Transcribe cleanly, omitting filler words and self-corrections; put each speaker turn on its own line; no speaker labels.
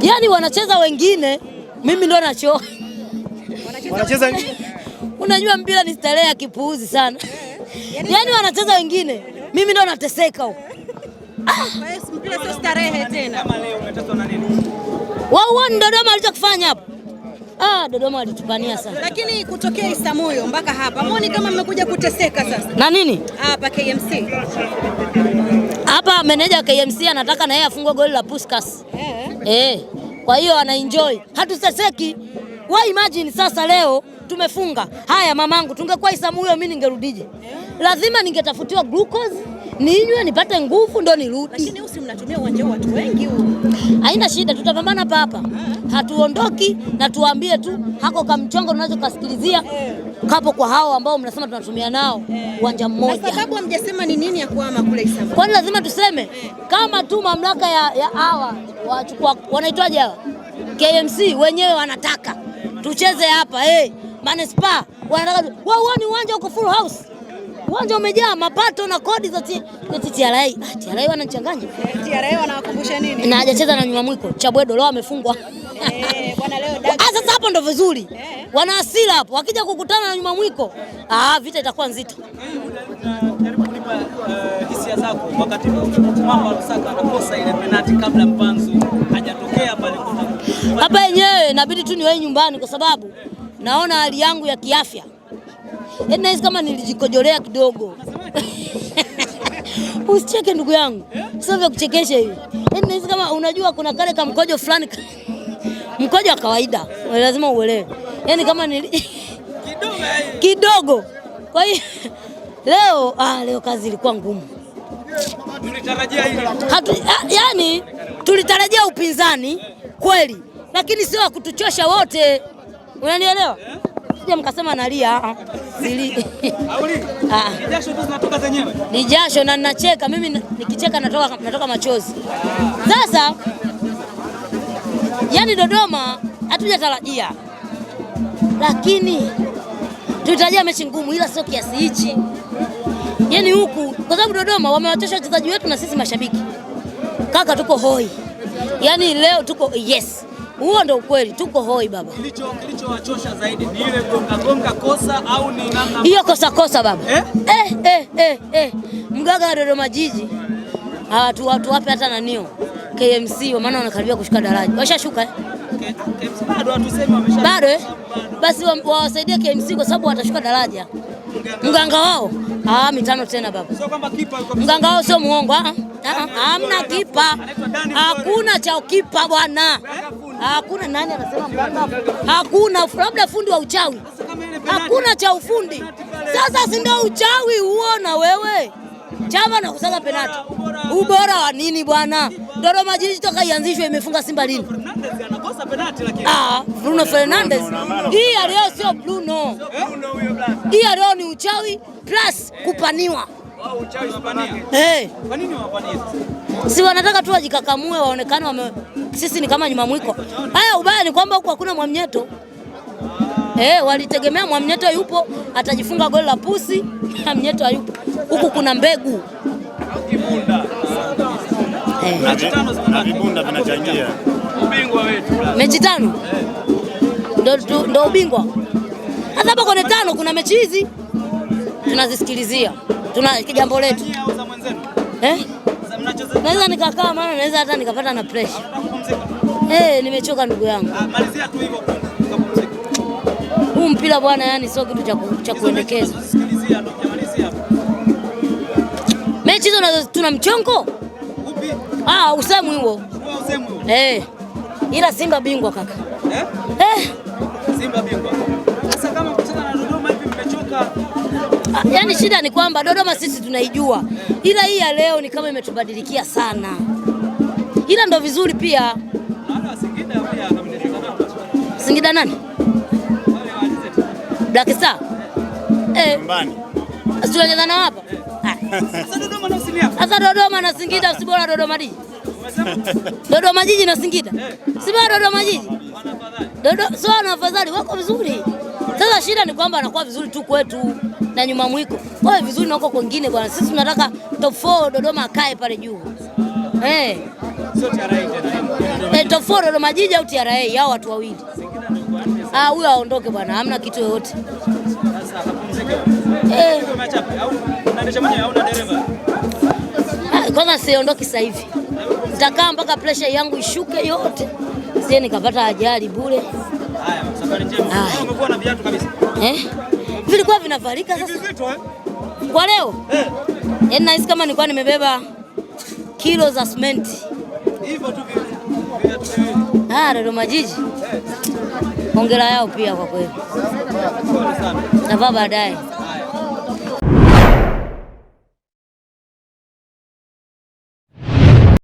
Yani wanacheza wengine, mimi ndo nachoka.
Wanacheza wengine.
Unajua mpira ni starehe ya kipuuzi sana. Yani wanacheza wengine, mimi ndo nateseka huko.
Mpira sio starehe tena.
Kama leo umeteswa na nini?
Wao Dodoma alichokifanya hapo. Dodoma alitupania sana.
Lakini kutokea Isamuhyo mpaka hapa, muone kama mmekuja kuteseka sasa.
Na nini?
Hapa KMC.
Hapa meneja wa KMC anataka na yeye afungwe goli la Puskas. Kwa hiyo ana enjoy. Hatuseseki. Why imagine sasa leo tumefunga. Haya mamangu, tungekuwa Isamuhyo mimi ningerudije? Lazima ningetafutiwa glucose, ninywe nipate nguvu ndo nirudi.
Lakini usi mnatumia uwanja watu wengi huu.
Haina shida, tutapambana hapa. Hatuondoki na tuambie tu hako kamchongo tunachokasikilizia kapo kwa hao ambao mnasema tunatumia nao uwanja mmoja.
Na sababu hamjasema ni nini ya kuhama kule Isamuhyo?
Kwani lazima tuseme kama tu mamlaka ya hawa wanaitwaje hawa? KMC wenyewe wanataka tucheze hapa Manispaa wanataka wao ni uwanja uko full house. Uwanja umejaa mapato na kodi za TRA. TRA wanachanganya.
TRA wanawakumbusha nini?
Na hajacheza na nyuma mwiko. Chabwedo leo amefungwa.
Bwana leo
sasa hapo ndo vizuri. Wana hasira hapo. Wakija kukutana na nyuma mwiko, vita itakuwa nzito.
Jaribu kunipa hisia zako wakati Mamba Lusaka anakosa ile penalti kabla Mpanzu hajatokea pale kwa.
Hapa yenyewe inabidi tu niwahi nyumbani kwa sababu naona hali yangu ya kiafya. Nahisi kama nilijikojolea kidogo. Usicheke ndugu yangu. Sio vya kuchekesha hivi. Nahisi kama unajua kuna kale kama mkojo fulani. Mkojo wa kawaida. Lazima uelewe. Yaani kama kidogo. Kwa hiyo leo kazi ilikuwa ngumu.
Tulitarajia hili.
Yaani tulitarajia upinzani kweli. Lakini sio kutuchosha wote. Unanielewa? Sije mkasema nalia. Sili.
Ni jasho tu zinatoka zenyewe.
Ni jasho na ninacheka. Mimi nikicheka natoka machozi. Sasa yani Dodoma hatujatarajia. Lakini tulitarajia mechi ngumu ila sio kiasi hichi. Yani huku kwa sababu Dodoma wamewachosha wachezaji wetu na sisi mashabiki. Kaka tuko hoi. Yani leo tuko yes. Huo ndio ukweli, tuko hoi baba.
Kilichowachosha zaidi ni ile gonga kosa au ni namna
hiyo kosa baba. Mgaga wa Dodoma Jiji. Watu wape hata nanio. KMC maana wanakaribia kushuka daraja. Washashuka
KMC bado hatusemi wamesha.
Bado basi wawasaidie KMC kwa sababu watashuka daraja. Mganga wao mitano tena baba.
Sio kwamba kipa yuko
mganga wao sio muongo. Hamna kipa. Hakuna cha kipa bwana. Hakuna nani anasema mganga. Hakuna labda fundi wa uchawi. Hakuna cha ufundi. Sasa si ndio uchawi uona wewe? Chama na kusaga penalti. Ubora wa nini bwana? Dodoma Jiji toka ianzishwe imefunga Simba lini?
Anakosa penalti lakini.
Bruno Fernandes. Hii leo sio Bruno. Hii leo ni uchawi plus kupaniwa.
Uchawi kupania. Kwa nini wapanie?
Si wanataka tu wajikakamue waonekane sisi ni kama nyuma mwiko. Haya ubaya ni kwamba huko hakuna Mwamnyeto. Walitegemea Mwamnyeto yupo atajifunga goli la Pusi, Mwamnyeto hayupo. Huku kuna Mbegu.
Kibunda.
Na vibunda vinachangia.
Ubingwa wetu.
Mechi 5. Ndio ubingwa. Hata hapa kwenye 5 kuna mechi hizi tunazisikilizia. Tuna jambo letu. Naweza nikakaa maana naweza hata nikapata na pressure. Nimechoka ndugu yangu.
Malizia tu hivyo tukapumzika.
Huu mpira bwana yani sio kitu cha kuendekeza.
Sikilizia ndo jamalizia hapo.
Mechi hizo tuna mchongo?
Upi?
Usemu huo.
Usemu huo.
Ila Simba bingwa kaka.
Simba bingwa. Sasa kama kucheza na Dodoma hivi mmechoka.
Yaani shida ni kwamba Dodoma sisi tunaijua. Ila hii ya leo ni kama imetubadilikia sana. Ila ndo vizuri pia.
Singida pia akamteteza.
Singida nani? Black Star.
Nyumbani.
Tunacheza na hapa.
Sasa Dodoma na Singida.
Sasa Dodoma na Singida si bora Dodoma Jiji. Dodoma Jiji na Singida. Si bora Dodoma Jiji. Sio na afadhali wako vizuri. Sasa shida ni kwamba anakuwa vizuri tu kwetu na nyuma mwiko. Wao vizuri na huko kwingine bwana. Sisi tunataka top 4 Dodoma akae pale juu.
Sio TRA tena.
Top 4 Dodoma Jiji au TRA, hao watu wawili. Huyo aondoke bwana, hamna kitu yoyote.
Sasa akapumzike. Au unaendesha mwenyewe au na dereva?
Kwanza siondoki sasa hivi. Nitakaa mpaka pressure yangu ishuke yote. Sije nikapata ajali bure.
Haya, safari njema. Umekuwa na viatu kabisa.
Vilikuwa vinavalika sasa. Kwa leo? Yaani nahisi kama nilikuwa nimebeba kilo za simenti.
Hivyo tu viatu viwili.
Dodoma Jiji. Hongera yao pia kwa kweli.
Asante sana.
Navaa baadaye.